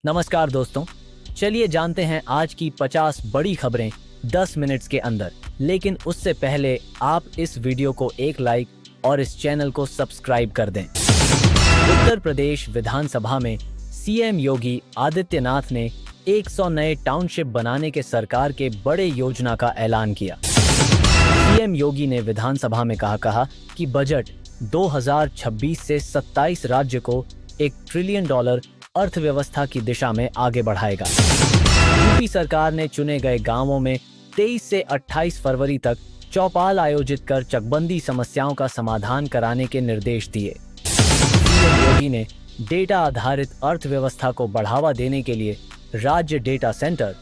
नमस्कार दोस्तों, चलिए जानते हैं आज की 50 बड़ी खबरें 10 मिनट्स के अंदर। लेकिन उससे पहले आप इस वीडियो को एक लाइक और इस चैनल को सब्सक्राइब कर दें। उत्तर प्रदेश विधानसभा में सीएम योगी आदित्यनाथ ने 100 नए टाउनशिप बनाने के सरकार के बड़े योजना का ऐलान किया। सीएम योगी ने विधानसभा में कहा कि बजट 2026 से 27 राज्य को $1 ट्रिलियन अर्थव्यवस्था की दिशा में आगे बढ़ाएगा। यूपी सरकार ने चुने गए गांवों में 23 से 28 फरवरी तक चौपाल आयोजित कर चकबंदी समस्याओं का समाधान कराने के निर्देश दिए। सीएम योगी ने डेटा आधारित अर्थव्यवस्था को बढ़ावा देने के लिए राज्य डेटा सेंटर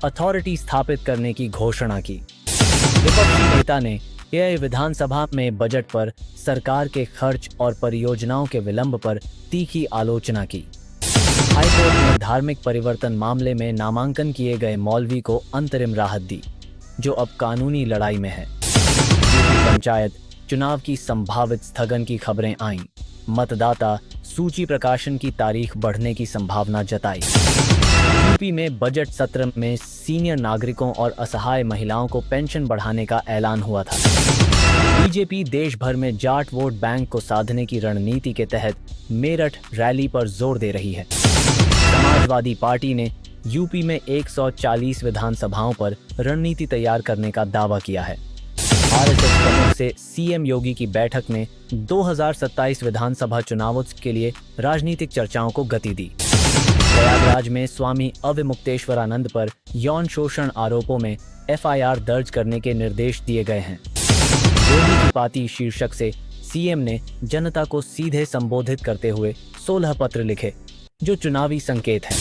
अथॉरिटी स्थापित करने की घोषणा की। विपक्षी नेता ने यह विधानसभा में बजट पर सरकार के खर्च और परियोजनाओं के विलंब पर तीखी आलोचना की। हाईकोर्ट ने धार्मिक परिवर्तन मामले में नामांकन किए गए मौलवी को अंतरिम राहत दी, जो अब कानूनी लड़ाई में है। यूपी पंचायत चुनाव की संभावित स्थगन की खबरें आईं। मतदाता सूची प्रकाशन की तारीख बढ़ने की संभावना जताई। यूपी में बजट सत्र में सीनियर नागरिकों और असहाय महिलाओं को पेंशन बढ़ाने का ऐलान हुआ था। बीजेपी देश भर में जाट वोट बैंक को साधने की रणनीति के तहत मेरठ रैली पर जोर दे रही है। समाजवादी पार्टी ने यूपी में 140 विधानसभाओं पर रणनीति तैयार करने का दावा किया है। आरएसएस प्रमुख से सीएम योगी की बैठक ने 2027 विधानसभा चुनावों के लिए राजनीतिक चर्चाओं को गति दी। प्रयागराज में स्वामी अविमुक्तेश्वरानंद पर यौन शोषण आरोपों में एफआईआर दर्ज करने के निर्देश दिए गए हैं। योगी की पाती शीर्षक से सीएम ने जनता को सीधे संबोधित करते हुए 16 पत्र लिखे, जो चुनावी संकेत है।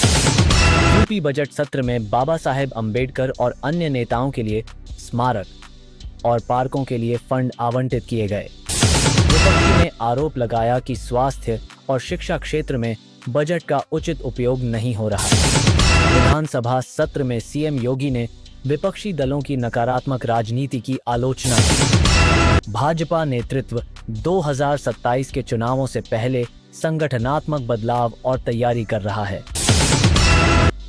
यूपी बजट सत्र में बाबा साहेब अंबेडकर और अन्य नेताओं के लिए स्मारक और पार्कों के लिए फंड आवंटित किए गए। विपक्षी ने आरोप लगाया कि स्वास्थ्य और शिक्षा क्षेत्र में बजट का उचित उपयोग नहीं हो रहा। विधानसभा सत्र में सीएम योगी ने विपक्षी दलों की नकारात्मक राजनीति की आलोचना की। भाजपा नेतृत्व 2027 के चुनावों से पहले संगठनात्मक बदलाव और तैयारी कर रहा है।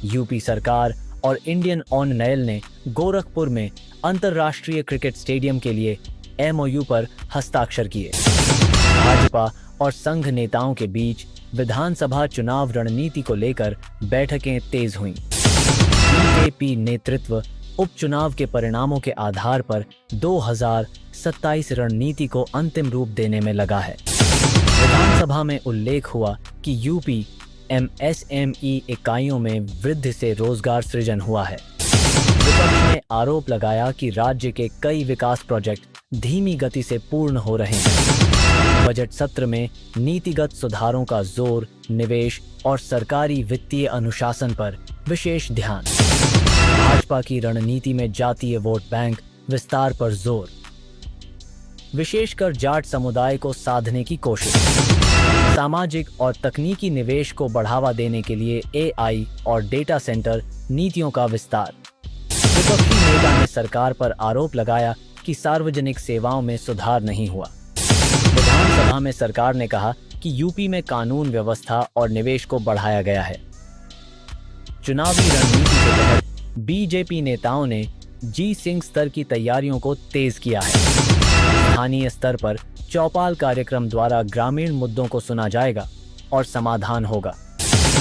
यूपी सरकार और इंडियन ऑयल ने गोरखपुर में अंतर्राष्ट्रीय क्रिकेट स्टेडियम के लिए एमओयू पर हस्ताक्षर किए। भाजपा और संघ नेताओं के बीच विधानसभा चुनाव रणनीति को लेकर बैठकें तेज हुईं। बीजेपी नेतृत्व उपचुनाव के परिणामों के आधार पर 2027 रणनीति को अंतिम रूप देने में लगा है। विधानसभा में उल्लेख हुआ कि यूपी एमएसएमई इकाइयों में वृद्धि से रोजगार सृजन हुआ है। विपक्ष ने आरोप लगाया कि राज्य के कई विकास प्रोजेक्ट धीमी गति से पूर्ण हो रहे हैं। बजट सत्र में नीतिगत सुधारों का जोर, निवेश और सरकारी वित्तीय अनुशासन पर विशेष ध्यान। भाजपा की रणनीति में जातीय वोट बैंक विस्तार पर जोर, विशेषकर जाट समुदाय को साधने की कोशिश। सामाजिक और तकनीकी निवेश को बढ़ावा देने के लिए एआई और डेटा सेंटर नीतियों का विस्तार। विपक्षी नेता ने सरकार पर आरोप लगाया कि सार्वजनिक सेवाओं में सुधार नहीं हुआ। विधानसभा में सरकार ने कहा कि यूपी में कानून व्यवस्था और निवेश को बढ़ाया गया है। चुनावी रणनीति के तहत बीजेपी नेताओं ने जी स्तर की तैयारियों को तेज किया है। स्थानीय स्तर पर चौपाल कार्यक्रम द्वारा ग्रामीण मुद्दों को सुना जाएगा और समाधान होगा।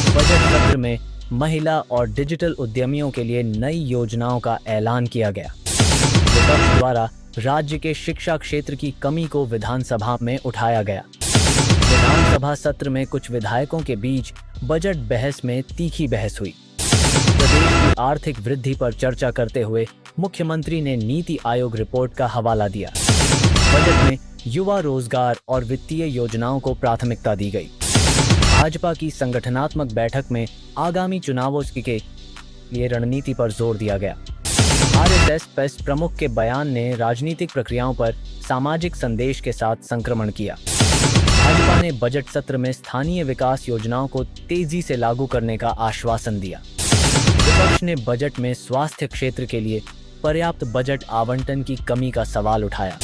बजट सत्र में महिला और डिजिटल उद्यमियों के लिए नई योजनाओं का ऐलान किया गया। विपक्ष द्वारा राज्य के शिक्षा क्षेत्र की कमी को विधानसभा में उठाया गया। विधानसभा सत्र में कुछ विधायकों के बीच बजट बहस में तीखी बहस हुई। प्रदेश की आर्थिक वृद्धि पर चर्चा करते हुए मुख्यमंत्री ने नीति आयोग रिपोर्ट का हवाला दिया। बजट में युवा रोजगार और वित्तीय योजनाओं को प्राथमिकता दी गई। भाजपा की संगठनात्मक बैठक में आगामी चुनावों के लिए रणनीति पर जोर दिया गया। आरएसएस प्रमुख के बयान ने राजनीतिक प्रक्रियाओं पर सामाजिक संदेश के साथ संक्रमण किया। भाजपा ने बजट सत्र में स्थानीय विकास योजनाओं को तेजी से लागू करने का आश्वासन दिया। विपक्ष ने बजट में स्वास्थ्य क्षेत्र के लिए पर्याप्त बजट आवंटन की कमी का सवाल उठाया।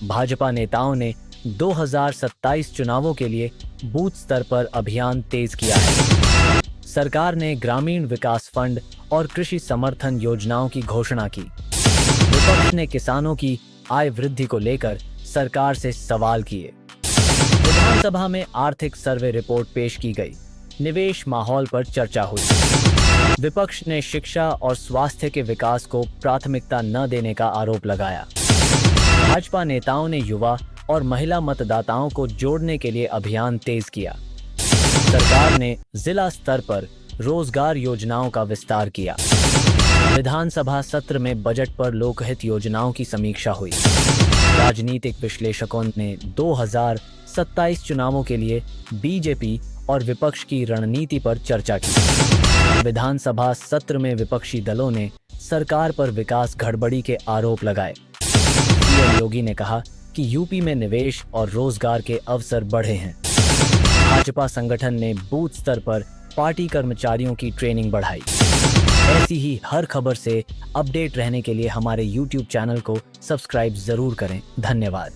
भाजपा नेताओं ने 2027 चुनावों के लिए बूथ स्तर पर अभियान तेज किया है। सरकार ने ग्रामीण विकास फंड और कृषि समर्थन योजनाओं की घोषणा की। विपक्ष ने किसानों की आय वृद्धि को लेकर सरकार से सवाल किए। विधानसभा में आर्थिक सर्वे रिपोर्ट पेश की गई। निवेश माहौल पर चर्चा हुई। विपक्ष ने शिक्षा और स्वास्थ्य के विकास को प्राथमिकता न देने का आरोप लगाया। भाजपा नेताओं ने युवा और महिला मतदाताओं को जोड़ने के लिए अभियान तेज किया। सरकार ने जिला स्तर पर रोजगार योजनाओं का विस्तार किया। विधानसभा सत्र में बजट पर लोकहित योजनाओं की समीक्षा हुई। राजनीतिक विश्लेषकों ने 2027 चुनावों के लिए बीजेपी और विपक्ष की रणनीति पर चर्चा की। विधानसभा सत्र में विपक्षी दलों ने सरकार पर विकास गड़बड़ी के आरोप लगाए। सीएम योगी ने कहा कि यूपी में निवेश और रोजगार के अवसर बढ़े हैं। भाजपा संगठन ने बूथ स्तर पर पार्टी कर्मचारियों की ट्रेनिंग बढ़ाई। ऐसी ही हर खबर से अपडेट रहने के लिए हमारे YouTube चैनल को सब्सक्राइब जरूर करें। धन्यवाद।